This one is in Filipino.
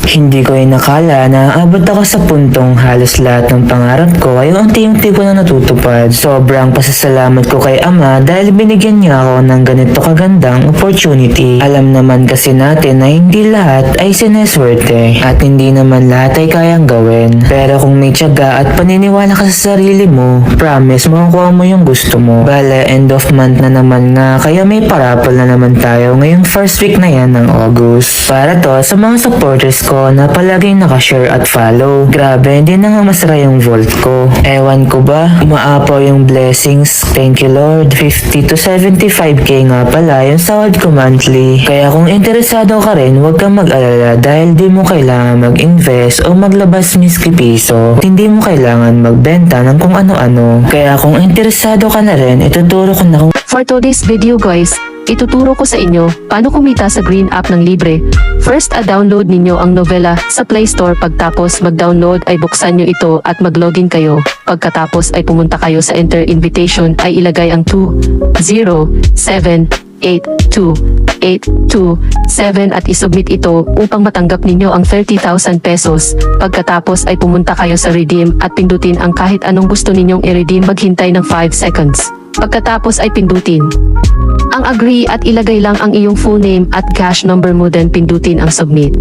Hindi ko ay nakala na abot ako sa puntong halos lahat ng pangarap ko ay unti-unti ko na natutupad. Sobrang pasasalamat ko kay Ama dahil binigyan niya ako ng ganito kagandang opportunity. Alam naman kasi natin na hindi lahat ay sineswerte at hindi naman lahat ay kayang gawin. Pero kung may tiyaga at paniniwala ka sa sarili mo, promise makukuha mo yung gusto mo. Bale, end of month na naman nga kaya may parapol na naman tayo ngayong first week na yan ng August. Para to sa mga supporters ko na palaging nakashare at follow. Grabe, hindi na nga masara yung vault ko. Ewan ko ba, umaapaw yung blessings. Thank you Lord. 50 to 75k nga pala yung sahod ko monthly. Kaya kung interesado ka rin, huwag kang mag-alala dahil di mo kailangan mag-invest o maglabas miski piso. Hindi mo kailangan magbenta ng kung ano-ano. Kaya kung interesado ka na rin, ituturo ko na kung For today's video guys, ituturo ko sa inyo paano kumita sa Green app ng libre. First, download ninyo ang novela sa Play Store. Pagtapos mag-download ay buksan nyo ito at mag-login kayo. Pagkatapos ay pumunta kayo sa enter invitation ay ilagay ang 207828227 at isubmit ito upang matanggap ninyo ang 30,000 pesos. Pagkatapos ay pumunta kayo sa redeem at pindutin ang kahit anong gusto ninyong i-redeem, maghintay ng 5 seconds. Pagkatapos ay pindutin ang agree at ilagay lang ang iyong full name at cash number mo, then pindutin ang submit.